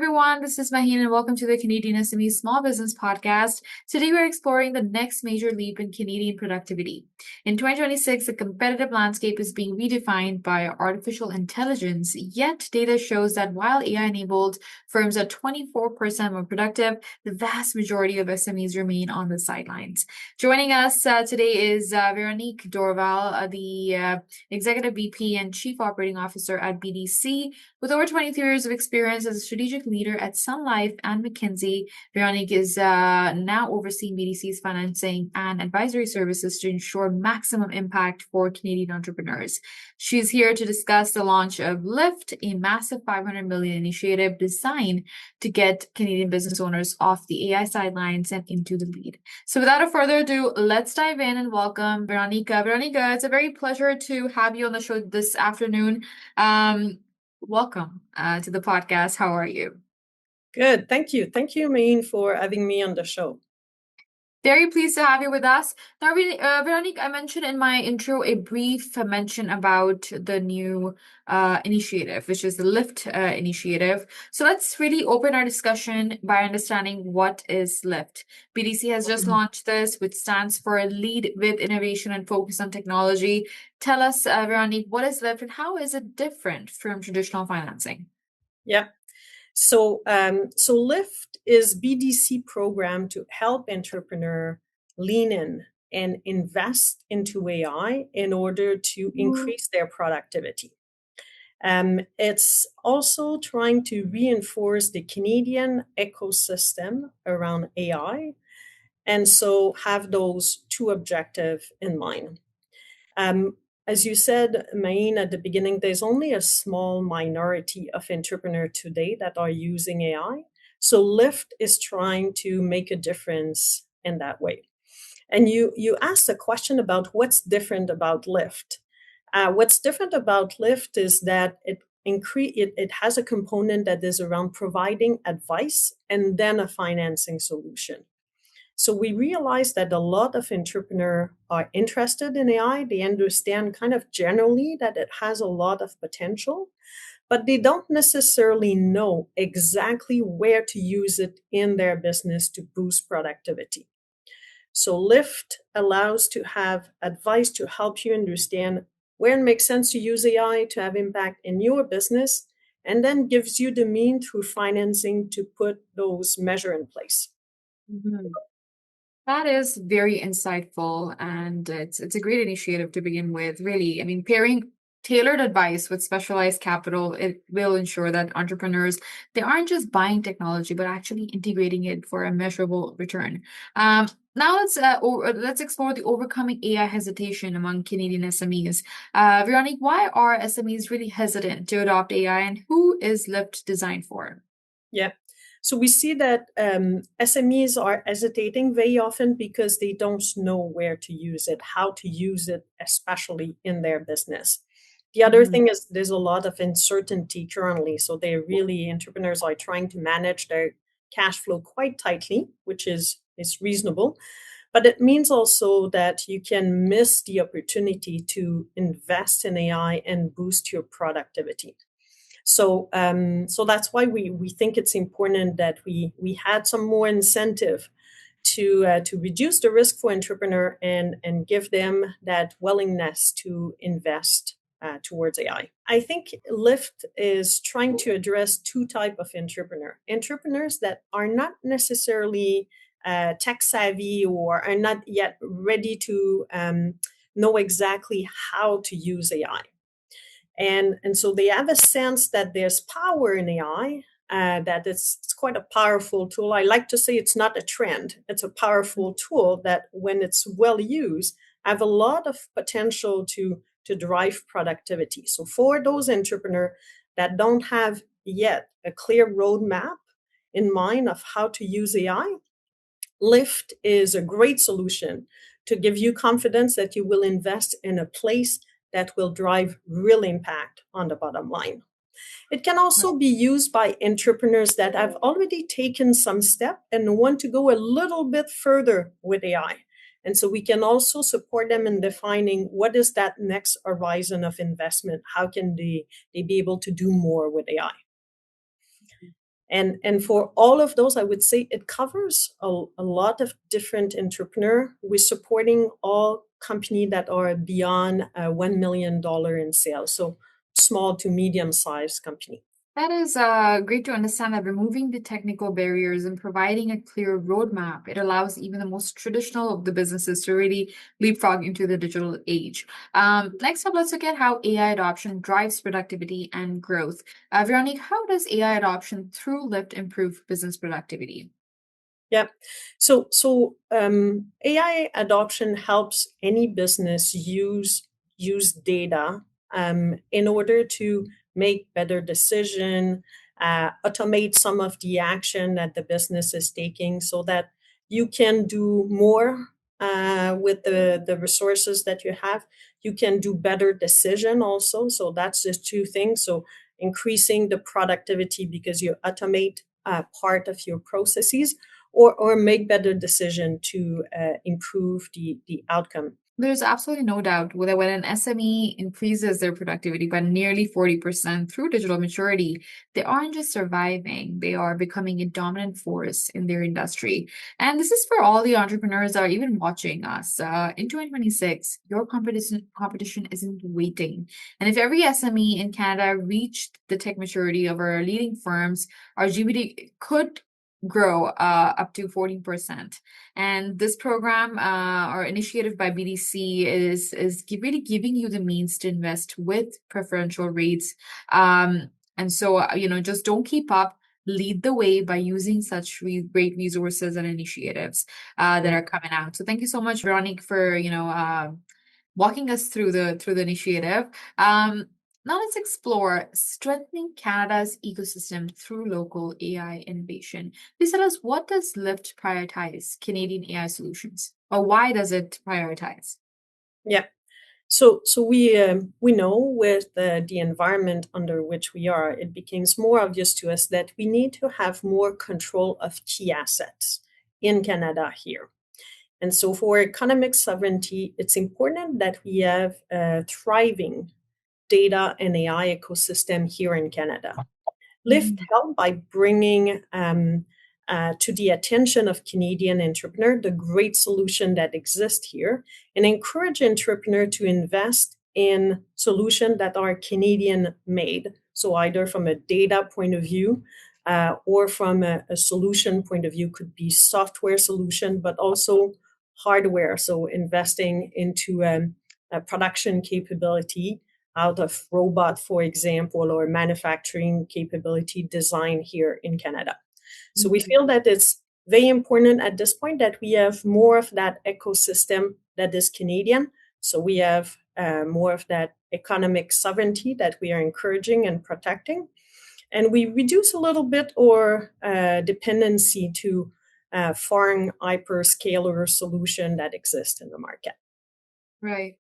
everyone. This is Maheen, and welcome to the CanadianSME Small Business Podcast. Today, we're exploring the next major leap in Canadian productivity. In 2026, the competitive landscape is being redefined by artificial intelligence, yet data shows that while AI-enabled firms are 24% more productive, the vast majority of SMEs remain on the sidelines. Joining us today is Véronique Dorval, the Executive VP and Chief Operating Officer at BDC. With over 23 years of experience as a strategic leader at Sun Life and McKinsey, Véronique is now overseeing BDC's financing and advisory services to ensure maximum impact for Canadian entrepreneurs. She's here to discuss the launch of Lyft, a massive $500 million initiative designed to get Canadian business owners off the AI sidelines and into the lead. So without further ado, let's dive in and welcome Véronique. Véronique, it's a very pleasure to have you on the show this afternoon. Welcome to the podcast. How are you? Good. Thank you. Thank you, Maheen, for having me on the show. Very pleased to have you with us. Now, Véronique, I mentioned in my intro a brief mention about the new initiative, which is the Lyft initiative. So let's really open our discussion by understanding what is Lyft. BDC has just launched this, which stands for Lead with Innovation and Focus on Technology. Tell us, Véronique, what is Lyft and how is it different from traditional financing? Yeah. So Lyft is BDC program to help entrepreneur lean in and invest into AI in order to increase their productivity. It's also trying to reinforce the Canadian ecosystem around AI, and so have those two objectives in mind. As you said, Maheen, at the beginning, there's only a small minority of entrepreneurs today that are using AI. So Lyft is trying to make a difference in that way. And you asked a question about what's different about Lyft. What's different about Lyft is that it has a component that is around providing advice and then a financing solution. So we realized that a lot of entrepreneurs are interested in AI. They understand kind of generally that it has a lot of potential, but they don't necessarily know exactly where to use it in their business to boost productivity. So Lyft allows to have advice to help you understand where it makes sense to use AI to have impact in your business, and then gives you the means through financing to put those measures in place. Mm-hmm. That is very insightful, and it's a great initiative to begin with. Really, I mean, pairing tailored advice with specialized capital, it will ensure that entrepreneurs, they aren't just buying technology, but actually integrating it for a measurable return. Now let's explore the overcoming AI hesitation among Canadian SMEs. Véronique, why are SMEs really hesitant to adopt AI, and who is Lyft designed for? Yeah. So we see that SMEs are hesitating very often because they don't know where to use it, how to use it, especially in their business. The other thing is there's a lot of uncertainty currently. So entrepreneurs are trying to manage their cash flow quite tightly, which is reasonable. But it means also that you can miss the opportunity to invest in AI and boost your productivity. So that's why we think it's important that we had some more incentive to reduce the risk for entrepreneur and give them that willingness to invest towards AI. I think Lyft is trying to address two types of entrepreneurs that are not necessarily tech savvy or are not yet ready to know exactly how to use AI. And so they have a sense that there's power in AI, that it's quite a powerful tool. I like to say it's not a trend. It's a powerful tool that when it's well used, have a lot of potential to drive productivity. So for those entrepreneurs that don't have yet a clear roadmap in mind of how to use AI, Lyft is a great solution to give you confidence that you will invest in a place that will drive real impact on the bottom line. It can also be used by entrepreneurs that have already taken some step and want to go a little bit further with AI. And so we can also support them in defining what is that next horizon of investment. How can they be able to do more with AI? And for all of those, I would say it covers a lot of different entrepreneur. We're supporting all companies that are beyond $1 million in sales, so small to medium-sized company. That is great to understand that removing the technical barriers and providing a clear roadmap, it allows even the most traditional of the businesses to really leapfrog into the digital age. Next up, let's look at how AI adoption drives productivity and growth. Veronique, how does AI adoption through Lyft improve business productivity? Yeah. So AI adoption helps any business use data in order to make better decision, automate some of the action that the business is taking, so that you can do more with the resources that you have. You can do better decision also. So that's just two things. So increasing the productivity because you automate part of your processes, or make better decision to improve the outcome. There's absolutely no doubt that when an SME increases their productivity by nearly 40% through digital maturity, they aren't just surviving, they are becoming a dominant force in their industry. And this is for all the entrepreneurs that are even watching us. In 2026, your competition isn't waiting. And if every SME in Canada reached the tech maturity of our leading firms, our GDP could grow up to 14%. And this program or initiative by BDC is really giving you the means to invest with preferential rates. And so, just don't keep up. Lead the way by using such great resources and initiatives that are coming out. So thank you so much, Veronique, for walking us through the initiative. Now let's explore strengthening Canada's ecosystem through local AI innovation. Please tell us, what does Lyft prioritize Canadian AI solutions, or why does it prioritize? Yeah. So we know with the environment under which we are, it becomes more obvious to us that we need to have more control of key assets in Canada here. And so for economic sovereignty, it's important that we have a thriving data and AI ecosystem here in Canada. Lyft Mhm. helped by bringing to the attention of Canadian entrepreneur the great solution that exists here, and encourage entrepreneur to invest in solutions that are Canadian made. So either from a data point of view or from a solution point of view, could be software solution, but also hardware. So investing into a production capability out of robot, for example, or manufacturing capability design here in Canada. So we Mhm. feel that it's very important at this point that we have more of that ecosystem that is Canadian. So we have more of that economic sovereignty that we are encouraging and protecting. And we reduce a little bit our dependency to foreign hyperscaler solution that exist in the market. Right.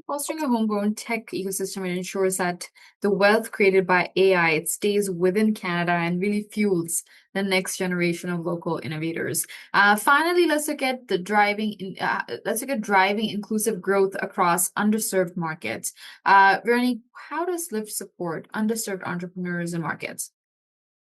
Fostering a homegrown tech ecosystem ensures that the wealth created by AI, it stays within Canada and really fuels the next generation of local innovators. Finally, let's look at driving inclusive growth across underserved markets. Veronique, how does Lyft support underserved entrepreneurs and markets?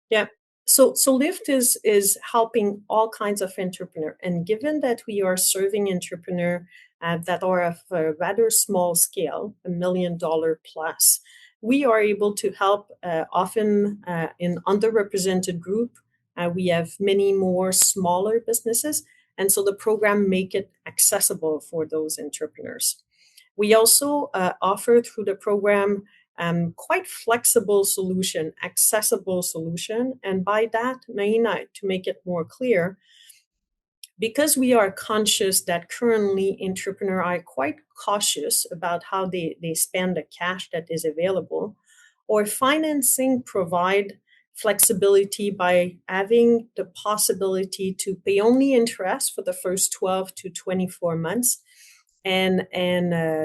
Yeah. So Lyft is helping all kinds of entrepreneur, and given that we are serving entrepreneur that are of a rather small scale, $1 million plus, we are able to help often in underrepresented group. We have many more smaller businesses, and so the program make it accessible for those entrepreneurs. We also offer through the program quite flexible solution, accessible solution. And by that, Maheen, to make it more clear, because we are conscious that currently entrepreneurs are quite cautious about how they spend the cash that is available, or financing provide flexibility by having the possibility to pay only interest for the first 12 to 24 months and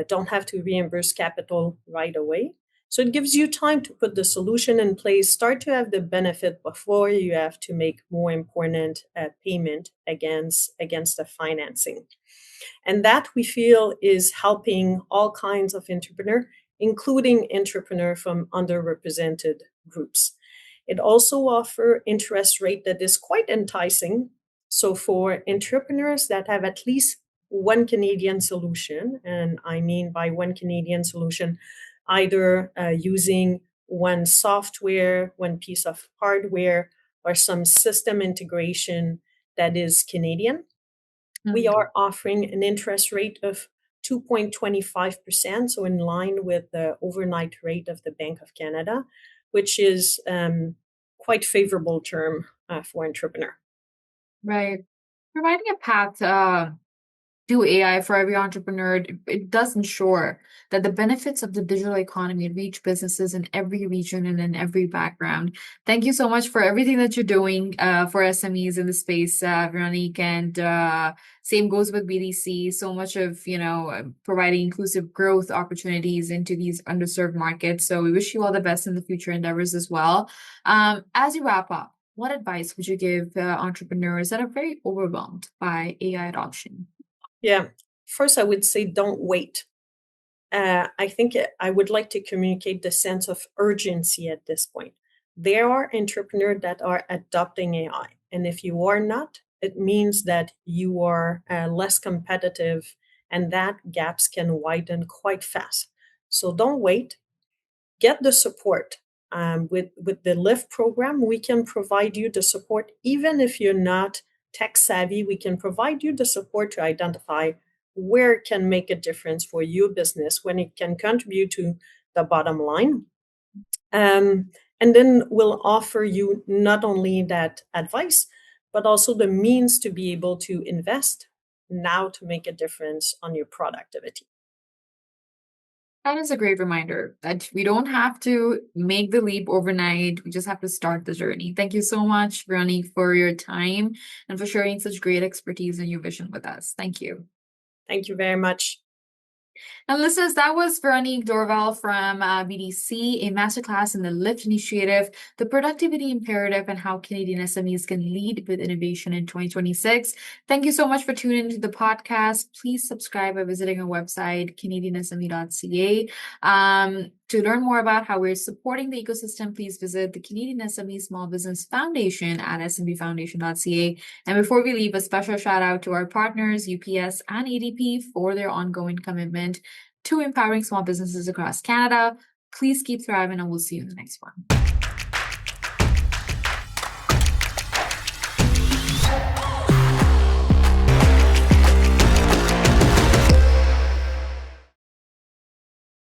don't have to reimburse capital right away. So it gives you time to put the solution in place, start to have the benefit before you have to make more important payment against the financing. And that we feel is helping all kinds of entrepreneur, including entrepreneur from underrepresented groups. It also offers interest rate that is quite enticing. So for entrepreneurs that have at least one Canadian solution, and I mean by one Canadian solution, either using one software, one piece of hardware, or some system integration that is Canadian, we are offering an interest rate of 2.25%, so in line with the overnight rate of the Bank of Canada, which is quite favorable term for entrepreneur. Right. Providing a path to AI for every entrepreneur, it does ensure that the benefits of the digital economy reach businesses in every region and in every background. Thank you so much for everything that you're doing for SMEs in the space, Veronique, and same goes with BDC. So much of, providing inclusive growth opportunities into these underserved markets. So we wish you all the best in the future endeavors as well. As you wrap up, what advice would you give entrepreneurs that are very overwhelmed by AI adoption? Yeah. First, I would say don't wait. I think I would like to communicate the sense of urgency at this point. There are entrepreneurs that are adopting AI. And if you are not, it means that you are less competitive and that gaps can widen quite fast. So don't wait. Get the support. With the Lyft program, we can provide you the support. Even if you're not tech savvy, we can provide you the support to identify where it can make a difference for your business, when it can contribute to the bottom line. And then we'll offer you not only that advice, but also the means to be able to invest now to make a difference on your productivity. That is a great reminder that we don't have to make the leap overnight. We just have to start the journey. Thank you so much, Veronique, for your time and for sharing such great expertise and your vision with us. Thank you. Thank you very much. And listeners, that was Véronique Dorval from BDC, a masterclass in the Lyft initiative, the productivity imperative, and how Canadian SMEs can lead with innovation in 2026. Thank you so much for tuning into the podcast. Please subscribe by visiting our website, CanadianSME.ca. To learn more about how we're supporting the ecosystem, please visit the Canadian SME Small Business Foundation at smbfoundation.ca. And before we leave, a special shout out to our partners, UPS and ADP, for their ongoing commitment to empowering small businesses across Canada. Please keep thriving, and we'll see you in the next one.